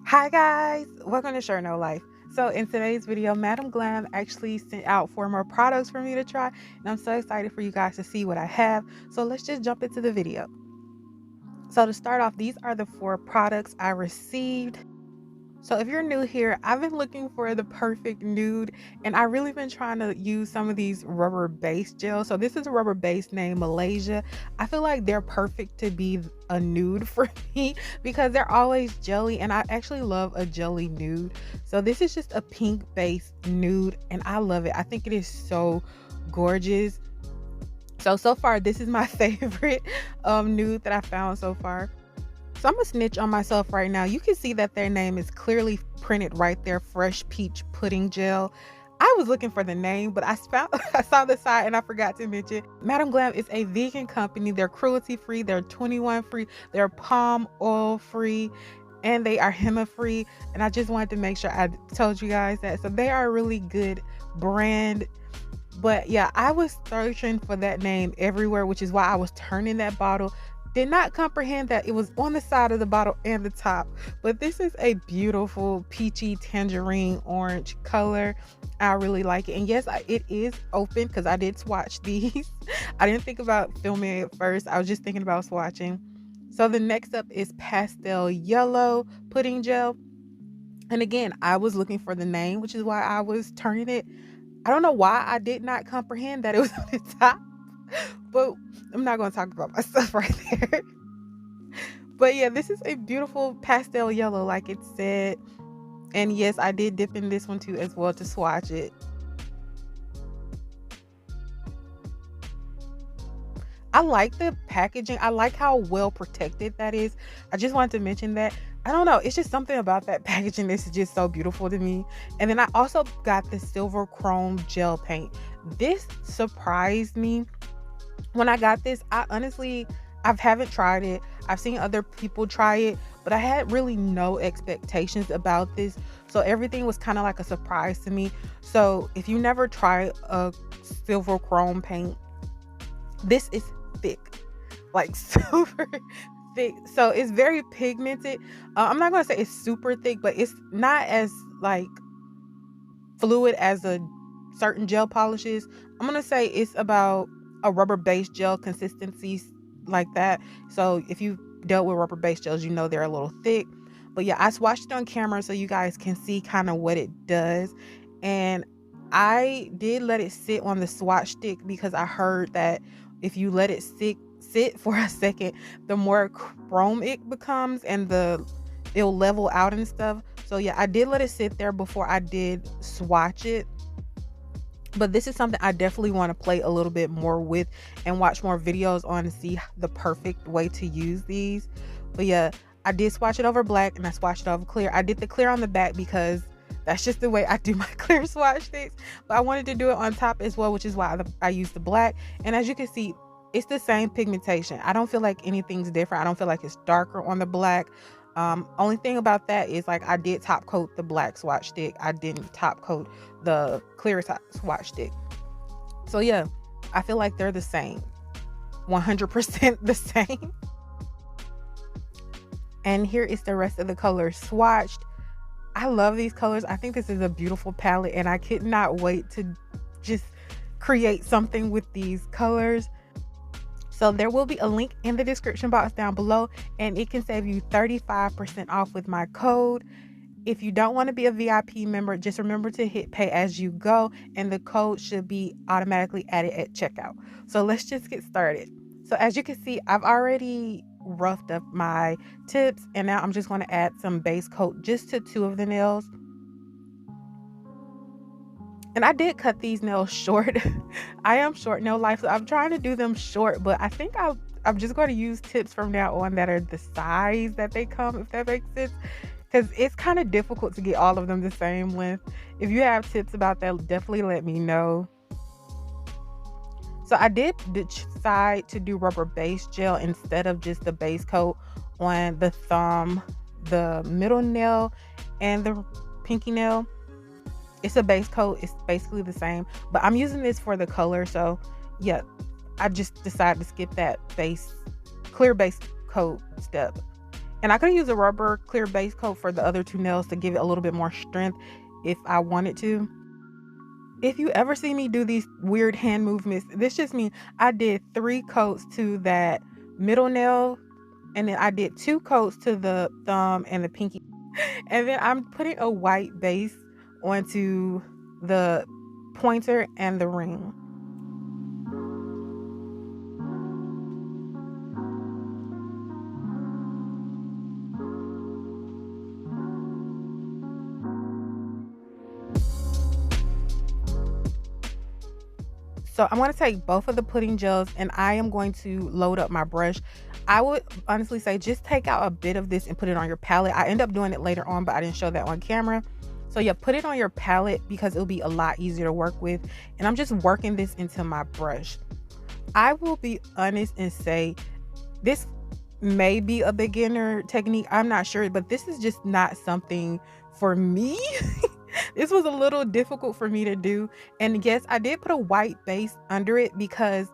Hi guys, welcome to Sure No Life. So in today's video, Madam Glam actually sent out 4 more products for me to try, and I'm so excited for you guys to see what I have. So let's just jump into the video. So to start off, these are the 4 products I received. So if you're new here, I've been looking for the perfect nude, and I really been trying to use some of these rubber base gels. So this is a rubber base named Malaysia. I feel like they're perfect to be a nude for me because they're always jelly, and I actually love a jelly nude. So this is just a pink base nude, and I love it. I think it is so gorgeous. So far this is my favorite nude that I found so far. So I'm gonna snitch on myself right now. You can see that their name is clearly printed right there, Fresh Peach Pudding Gel. I was looking for the name, but I found I saw the side and I forgot to mention. Madam Glam is a vegan company. They're cruelty free, they're 21 free, they're palm oil free, and they are henna free. And I just wanted to make sure I told you guys that. So they are a really good brand. But yeah, I was searching for that name everywhere, which is why I was turning that bottle. Did not comprehend that it was on the side of the bottle and the top. But this is a beautiful peachy tangerine orange color. I really like it. And yes, it is open because I did swatch these. I didn't think about filming it at first. I was just thinking about swatching. So the next up is pastel yellow pudding gel. And again, I was looking for the name, which is why I was turning it. I don't know why I did not comprehend that it was on the top, but I'm not going to talk about myself right there. But yeah, this is a beautiful pastel yellow, like it said. And yes, I did dip in this one too as well to swatch it. I like the packaging. I like how well protected that is. I just wanted to mention that. I don't know. It's just something about that packaging that's just so beautiful to me. And then I also got the silver chrome gel paint. This surprised me when I got this. I haven't tried it. I've seen other people try it, but I had really no expectations about this. So everything was kind of like a surprise to me. So if you never try a silver chrome paint, this is thick, like super thick. So it's very pigmented. I'm not gonna say it's super thick, but it's not as like fluid as a certain gel polishes. I'm gonna say it's about a rubber base gel consistency, like that. So if you dealt with rubber base gels, you know they're a little thick. But yeah, I swatched it on camera so you guys can see kind of what it does. And I did let it sit on the swatch stick because I heard that if you let it sit for a second, the more chrome it becomes and it'll level out and stuff. So yeah, I did let it sit there before I did swatch it. But this is something I definitely want to play a little bit more with and watch more videos on to see the perfect way to use these. But yeah, I did swatch it over black and I swatched it over clear. I did the clear on the back because that's just the way I do my clear swatch sticks. But I wanted to do it on top as well, which is why I used the black. And as you can see, it's the same pigmentation. I don't feel like anything's different. I don't feel like it's darker on the black. Only thing about that is like I did top coat the black swatch stick. I didn't top coat the clear swatch stick. So yeah, I feel like they're the same, 100% the same. And here is the rest of the colors swatched. I love these colors. I think this is a beautiful palette and I could not wait to just create something with these colors. So there will be a link in the description box down below and it can save you 35% off with my code. If you don't want to be a VIP member, just remember to hit pay as you go and the code should be automatically added at checkout. So let's just get started. So as you can see, I've already roughed up my tips and now I'm just going to add some base coat just to 2 of the nails. And I did cut these nails short. I am short nail life, so I'm trying to do them short, but I think I'm just going to use tips from now on that are the size that they come, if that makes sense. Because it's kind of difficult to get all of them the same length. If you have tips about that, definitely let me know. So I did decide to do rubber base gel instead of just the base coat on the thumb, the middle nail, and the pinky nail. It's a base coat. It's basically the same, but I'm using this for the color. So yeah, I just decided to skip that clear base coat step. And I could use a rubber clear base coat for the other two nails to give it a little bit more strength if I wanted to. If you ever see me do these weird hand movements, this just means I did 3 coats to that middle nail, and then I did 2 coats to the thumb and the pinky. And then I'm putting a white base onto the pointer and the ring. So I'm going to take both of the pudding gels and I am going to load up my brush. I would honestly say just take out a bit of this and put it on your palette. I end up doing it later on, but I didn't show that on camera. So yeah, put it on your palette because it'll be a lot easier to work with. And I'm just working this into my brush. I will be honest and say this may be a beginner technique. I'm not sure, but this is just not something for me. This was a little difficult for me to do. And yes, I did put a white base under it because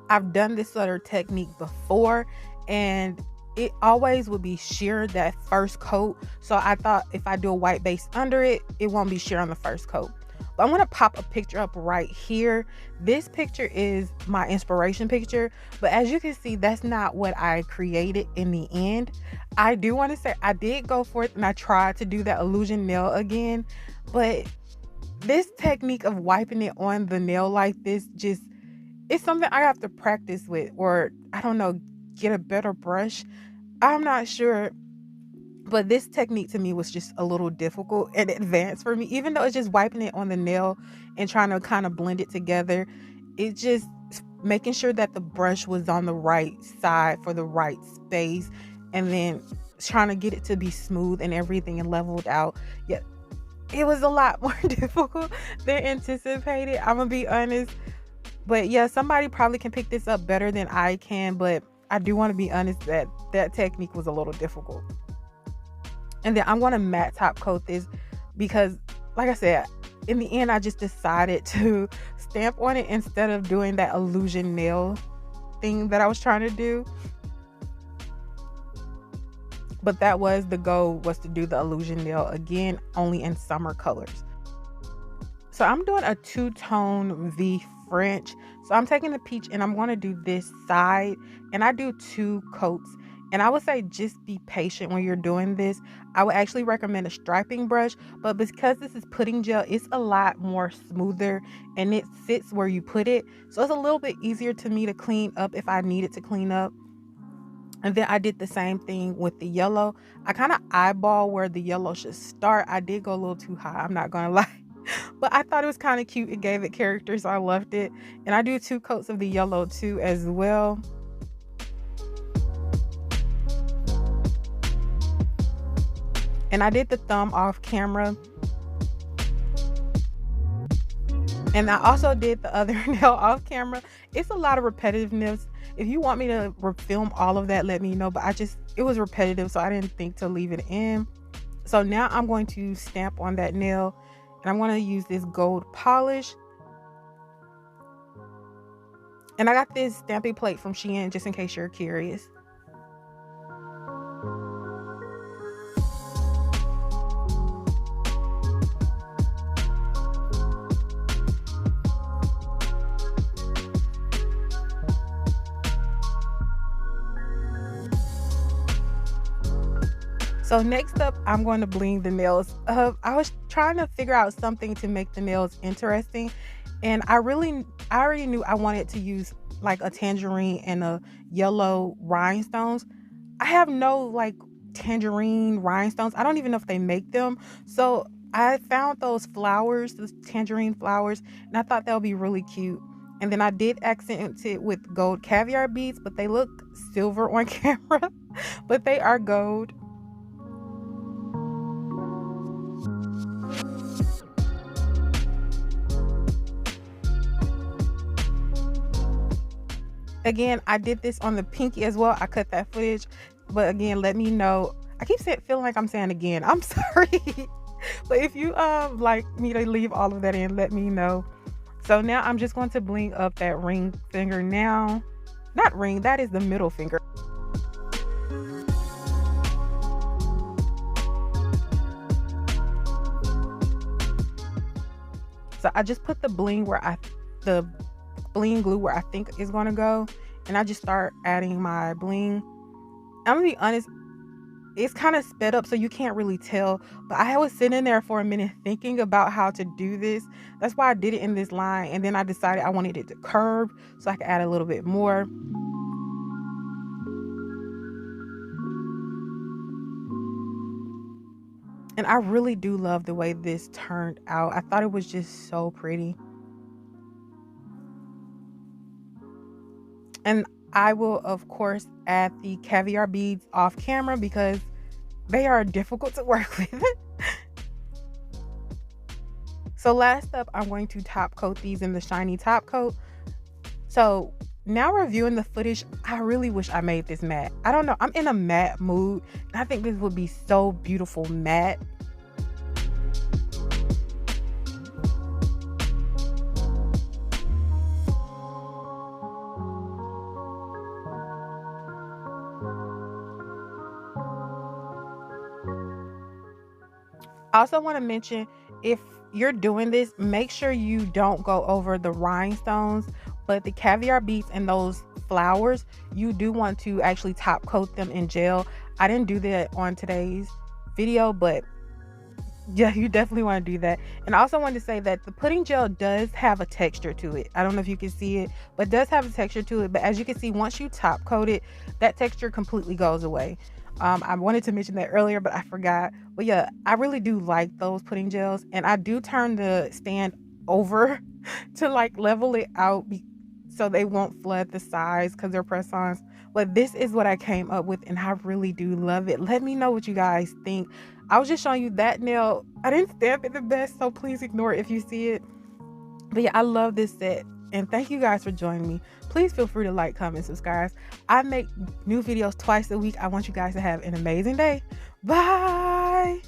I've done this sort of technique before and it always would be sheer that first coat. So I thought if I do a white base under it, it won't be sheer on the first coat. But I'm going to pop a picture up right here. This picture is my inspiration picture, but as you can see, that's not what I created in the end. I do want to say I did go for it and I tried to do that illusion nail again, but this technique of wiping it on the nail like this just, it's something I have to practice with, or I don't know, get a better brush. I'm not sure. But this technique to me was just a little difficult and advanced for me, even though it's just wiping it on the nail and trying to kind of blend it together. It just making sure that the brush was on the right side for the right space and then trying to get it to be smooth and everything and leveled out. Yeah, it was a lot more difficult than anticipated. I'm gonna be honest. But yeah, somebody probably can pick this up better than I can, but I do want to be honest that that technique was a little difficult. And then I'm going to matte top coat this because, like I said, in the end, I just decided to stamp on it instead of doing that illusion nail thing that I was trying to do. But that was the goal, was to do the illusion nail again, only in summer colors. So I'm doing a two-tone V French. So I'm taking the peach and I'm going to do this side, and I do 2 coats. And I would say just be patient when you're doing this. I would actually recommend a striping brush, but because this is pudding gel, it's a lot more smoother and it sits where you put it. So it's a little bit easier to me to clean up if I needed to clean up. And then I did the same thing with the yellow. I kind of eyeball where the yellow should start. I did go a little too high, I'm not going to lie. But I thought it was kind of cute. It gave it character, so I loved it. And I do 2 coats of the yellow too as well. And I did the thumb off camera. And I also did the other nail off camera. It's a lot of repetitiveness. If you want me to film all of that, let me know. But it was repetitive, so I didn't think to leave it in. So now I'm going to stamp on that nail. And I'm going to use this gold polish. And I got this stamping plate from Shein, just in case you're curious. So next up, I'm going to bling the nails. I was trying to figure out something to make the nails interesting. And I already knew I wanted to use like a tangerine and a yellow rhinestones. I have no like tangerine rhinestones. I don't even know if they make them. So I found those flowers, those tangerine flowers, and I thought that would be really cute. And then I did accent it with gold caviar beads, but they look silver on camera, but they are gold. Again, I did this on the pinky as well. I cut that footage, but again, let me know. I keep feeling like I'm saying again. I'm sorry. But if you like me to leave all of that in, let me know. So now I'm just going to bling up that ring finger now. Not ring, that is the middle finger. I just put the the bling glue where I think is going to go, and I just start adding my bling. I'm gonna be honest, it's kind of sped up so you can't really tell, but I was sitting there for a minute thinking about how to do this. That's why I did it in this line, and then I decided I wanted it to curve so I could add a little bit more. And I really do love the way this turned out. I thought it was just so pretty. And I will, of course, add the caviar beads off camera because they are difficult to work with. So last up, I'm going to top coat these in the shiny top coat. So now reviewing the footage, I really wish I made this matte. I don't know, I'm in a matte mood, and I think this would be so beautiful matte. I also want to mention, if you're doing this, make sure you don't go over the rhinestones, but the caviar beads and those flowers, you do want to actually top coat them in gel. I didn't do that on today's video, but yeah, you definitely want to do that. And I also wanted to say that the pudding gel does have a texture to it. I don't know if you can see it, but it does have a texture to it. But as you can see, once you top coat it, that texture completely goes away. I wanted to mention that earlier, but I forgot. But yeah, I really do like those pudding gels, and I do turn the stand over to like level it out so they won't flood the sides because they're press-ons. But this is what I came up with, and I really do love it. Let me know what you guys think. I was just showing you that nail. I didn't stamp it the best, so please ignore it if you see it. But yeah, I love this set, and thank you guys for joining me. Please feel free to like, comment, subscribe. I make new videos twice a week. I want you guys to have an amazing day. Bye.